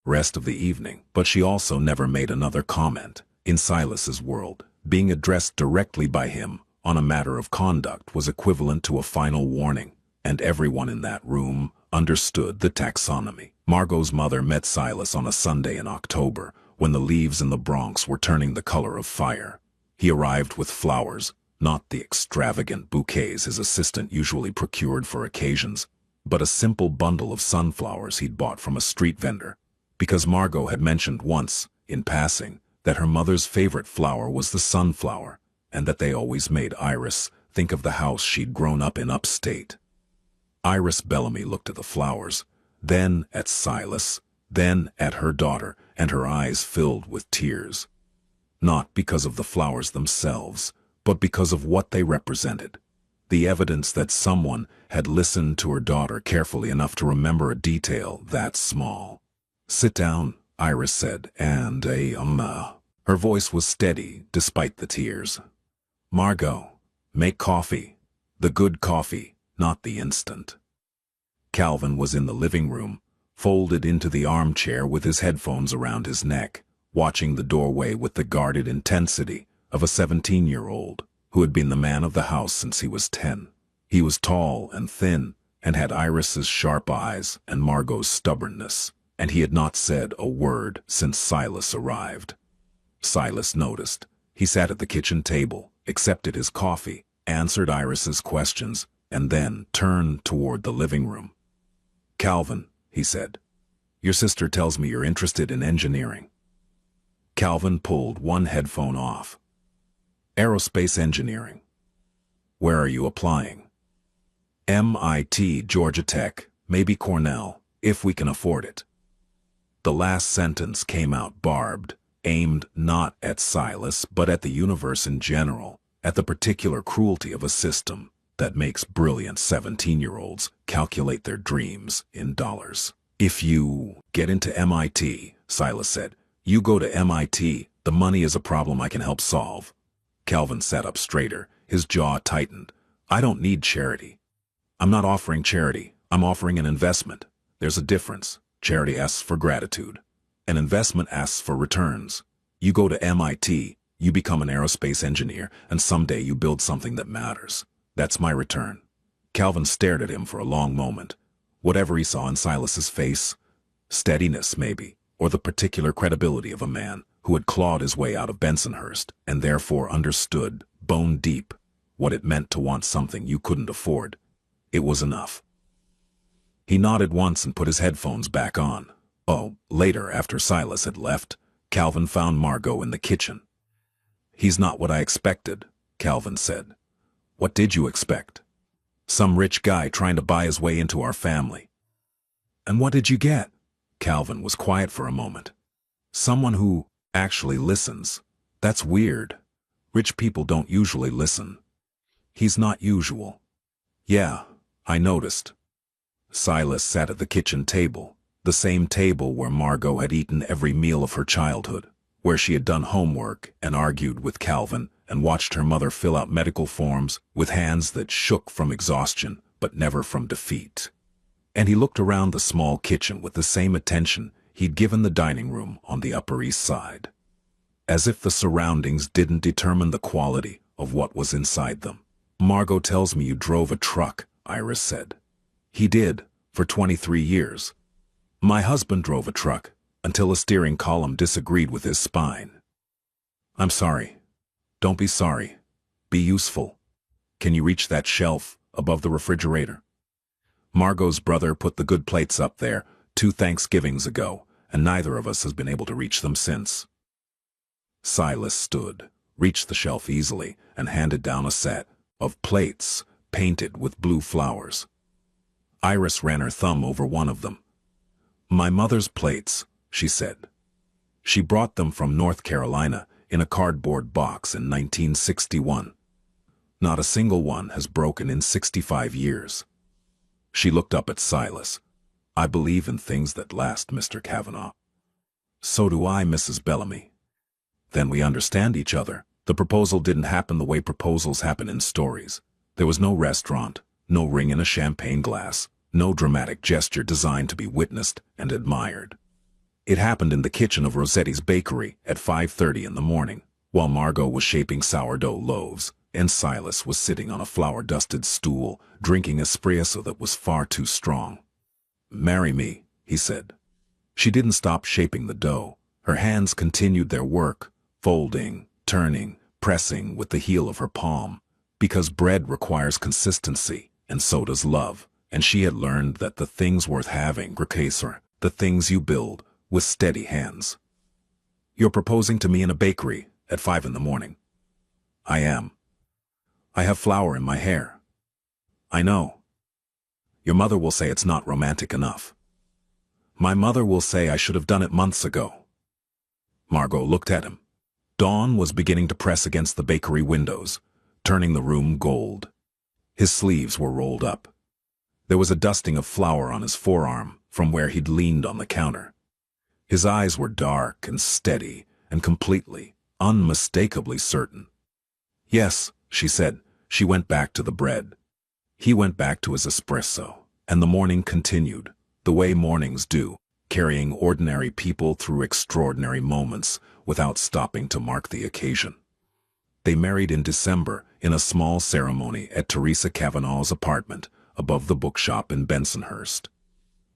rest of the evening, but she also never made another comment. In Silas's world, being addressed directly by him on a matter of conduct was equivalent to a final warning, and everyone in that room understood the taxonomy. Margot's mother met Silas on a Sunday in October, when the leaves in the Bronx were turning the color of fire. He arrived with flowers, not the extravagant bouquets his assistant usually procured for occasions, but a simple bundle of sunflowers he'd bought from a street vendor, because Margot had mentioned once, in passing, that her mother's favorite flower was the sunflower, and that they always made Iris think of the house she'd grown up in upstate. Iris Bellamy looked at the flowers, then at Silas, then at her daughter, and her eyes filled with tears. Not because of the flowers themselves, but because of what they represented. The evidence that someone had listened to her daughter carefully enough to remember a detail that small. "Sit down," Iris said, and her voice was steady despite the tears. "Margot, make coffee. The good coffee, not the instant." Calvin was in the living room, folded into the armchair with his headphones around his neck, watching the doorway with the guarded intensity of a 17-year-old who had been the man of the house since he was 10. He was tall and thin, and had Iris's sharp eyes and Margot's stubbornness, and he had not said a word since Silas arrived. Silas noticed. He sat at the kitchen table, accepted his coffee, answered Iris's questions, and then turned toward the living room. "Calvin," he said, "your sister tells me you're interested in engineering." Calvin pulled one headphone off. "Aerospace engineering. Where are you applying?" "MIT, Georgia Tech, maybe Cornell, if we can afford it." The last sentence came out barbed, aimed not at Silas but at the universe in general, at the particular cruelty of a system that makes brilliant 17-year-olds calculate their dreams in dollars. "If you get into MIT," Silas said, "you go to MIT, the money is a problem I can help solve." Calvin sat up straighter, his jaw tightened. "I don't need charity. I'm not offering charity. I'm offering an investment. There's a difference. Charity asks for gratitude. An investment asks for returns. You go to MIT, you become an aerospace engineer, and someday you build something that matters. That's my return. Calvin stared at him for a long moment. Whatever he saw in Silas's face, steadiness maybe, or the particular credibility of a man who had clawed his way out of Bensonhurst and therefore understood, bone deep, what it meant to want something you couldn't afford. It was enough. He nodded once and put his headphones back on. Oh, later, after Silas had left, Calvin found Margot in the kitchen. "He's not what I expected," Calvin said. "What did you expect?" "Some rich guy trying to buy his way into our family." "And what did you get?" Calvin was quiet for a moment. "Someone who actually listens. That's weird. Rich people don't usually listen." "He's not usual." "Yeah, I noticed." Silas sat at the kitchen table, the same table where Margot had eaten every meal of her childhood, where she had done homework and argued with Calvin and watched her mother fill out medical forms with hands that shook from exhaustion but never from defeat. And he looked around the small kitchen with the same attention he'd given the dining room on the Upper East Side. As if the surroundings didn't determine the quality of what was inside them. "Margot tells me you drove a truck," Iris said. "He did, for 23 years. My husband drove a truck, until a steering column disagreed with his spine." "I'm sorry." "Don't be sorry. Be useful. Can you reach that shelf above the refrigerator?" Margot's brother put the good plates up there 2 Thanksgivings ago, and neither of us has been able to reach them since. Silas stood, reached the shelf easily, and handed down a set of plates painted with blue flowers. Iris ran her thumb over one of them. "My mother's plates," she said. "She brought them from North Carolina in a cardboard box in 1961. Not a single one has broken in 65 years. She looked up at Silas. "I believe in things that last, Mr. Kavanaugh." "So do I, Mrs. Bellamy." "Then we understand each other." The proposal didn't happen the way proposals happen in stories. There was no restaurant, no ring in a champagne glass, no dramatic gesture designed to be witnessed and admired. It happened in the kitchen of Rossetti's bakery at 5:30 in the morning, while Margot was shaping sourdough loaves, and Silas was sitting on a flour-dusted stool, drinking espresso that was far too strong. "Marry me," he said. She didn't stop shaping the dough. Her hands continued their work, folding, turning, pressing with the heel of her palm, because bread requires consistency, and so does love, and she had learned that the things worth having are the things you build with steady hands. "You're proposing to me in a bakery at 5 in the morning." "I am." "I have flour in my hair." "I know." "Your mother will say it's not romantic enough." "My mother will say I should have done it months ago." Margot looked at him. Dawn was beginning to press against the bakery windows, turning the room gold. His sleeves were rolled up. There was a dusting of flour on his forearm from where he'd leaned on the counter. His eyes were dark and steady and completely, unmistakably certain. "Yes," she said. She went back to the bread. He went back to his espresso, and the morning continued, the way mornings do, carrying ordinary people through extraordinary moments without stopping to mark the occasion. They married in December in a small ceremony at Teresa Kavanaugh's apartment above the bookshop in Bensonhurst.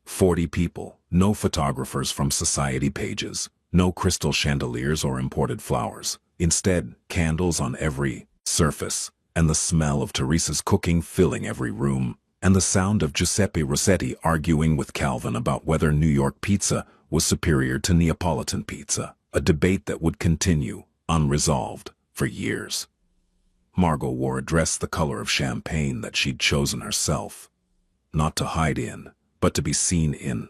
40 people, no photographers from society pages, no crystal chandeliers or imported flowers. Instead, candles on every surface, and the smell of Teresa's cooking filling every room, and the sound of Giuseppe Rossetti arguing with Calvin about whether New York pizza was superior to Neapolitan pizza, a debate that would continue, unresolved, for years. Margot wore a dress the color of champagne that she'd chosen herself, not to hide in, but to be seen in.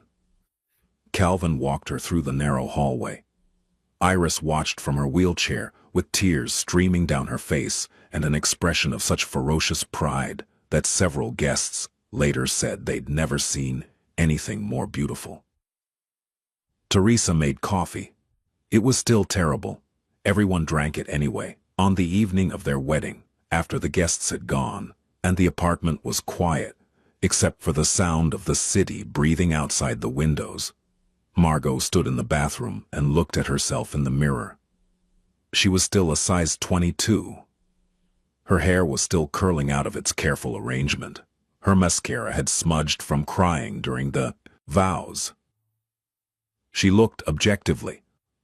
Calvin walked her through the narrow hallway. Iris watched from her wheelchair with tears streaming down her face and an expression of such ferocious pride that several guests later said they'd never seen anything more beautiful. Teresa made coffee. It was still terrible. Everyone drank it anyway, on the evening of their wedding, after the guests had gone, and the apartment was quiet, except for the sound of the city breathing outside the windows. Margot stood in the bathroom and looked at herself in the mirror. She was still a size 22. Her hair was still curling out of its careful arrangement. Her mascara had smudged from crying during the vows. She looked objectively,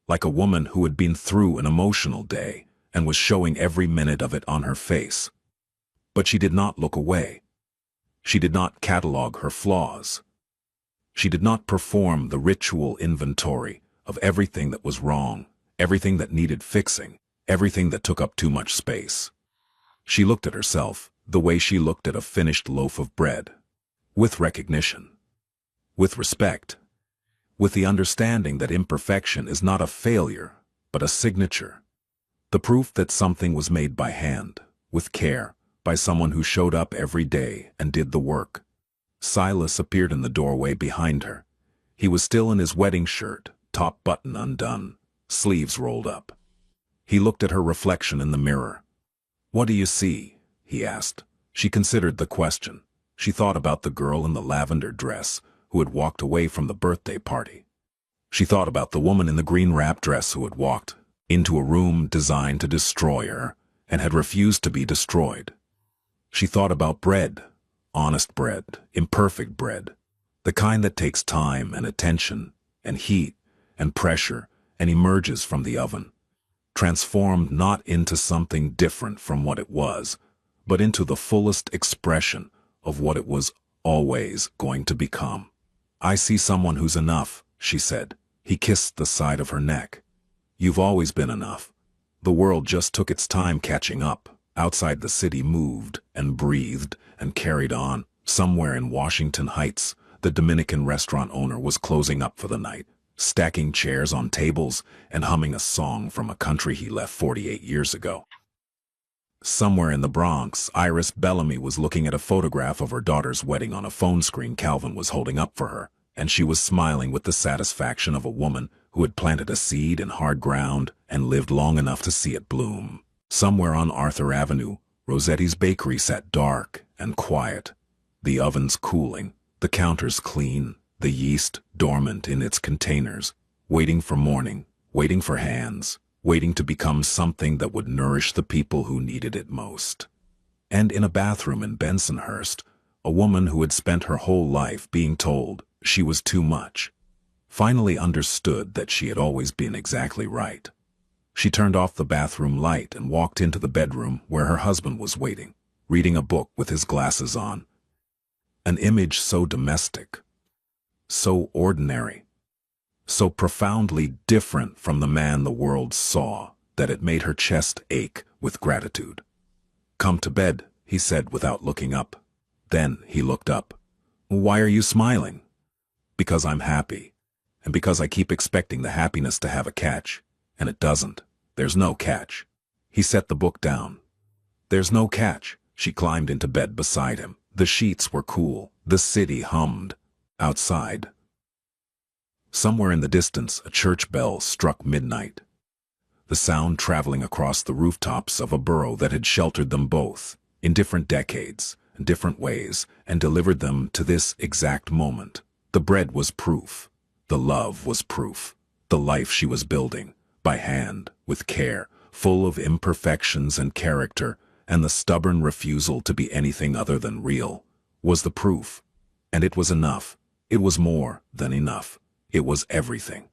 like a woman who had been through an emotional day and was showing every minute of it on her face. But she did not look away. She did not catalog her flaws. She did not perform the ritual inventory of everything that was wrong, everything that needed fixing, everything that took up too much space. She looked at herself the way she looked at a finished loaf of bread, with recognition, with respect, with the understanding that imperfection is not a failure, but a signature, the proof that something was made by hand, with care, by someone who showed up every day and did the work. Silas appeared in the doorway behind her. He was still in his wedding shirt, top button undone, sleeves rolled up. He looked at her reflection in the mirror. "What do you see?" he asked. She considered the question. She thought about the girl in the lavender dress who had walked away from the birthday party. She thought about the woman in the green wrap dress who had walked into a room designed to destroy her and had refused to be destroyed. She thought about bread, honest bread, imperfect bread, the kind that takes time and attention and heat and pressure and emerges from the oven, transformed not into something different from what it was, but into the fullest expression of what it was always going to become. "I see someone who's enough," she said. He kissed the side of her neck. "You've always been enough. The world just took its time catching up." Outside the city moved and breathed and carried on. Somewhere in Washington Heights, the Dominican restaurant owner was closing up for the night, stacking chairs on tables and humming a song from a country he left 48 years ago. Somewhere in the Bronx, Iris Bellamy was looking at a photograph of her daughter's wedding on a phone screen Calvin was holding up for her, and she was smiling with the satisfaction of a woman who had planted a seed in hard ground and lived long enough to see it bloom. Somewhere on Arthur Avenue, Rossetti's bakery sat dark and quiet, the ovens cooling, the counters clean, the yeast dormant in its containers, waiting for morning, waiting for hands, waiting to become something that would nourish the people who needed it most. And in a bathroom in Bensonhurst, a woman who had spent her whole life being told she was too much, finally understood that she had always been exactly right. She turned off the bathroom light and walked into the bedroom where her husband was waiting, reading a book with his glasses on. An image so domestic, so ordinary, so profoundly different from the man the world saw that it made her chest ache with gratitude. "Come to bed," he said without looking up. Then he looked up. "Why are you smiling?" "Because I'm happy, and because I keep expecting the happiness to have a catch, and it doesn't. There's no catch." He set the book down. "There's no catch." She climbed into bed beside him. The sheets were cool. The city hummed. Outside, somewhere in the distance, a church bell struck midnight, the sound traveling across the rooftops of a borough that had sheltered them both, in different decades, in different ways, and delivered them to this exact moment. The bread was proof. The love was proof. The life she was building, by hand, with care, full of imperfections and character, and the stubborn refusal to be anything other than real, was the proof. And it was enough. It was more than enough. It was everything.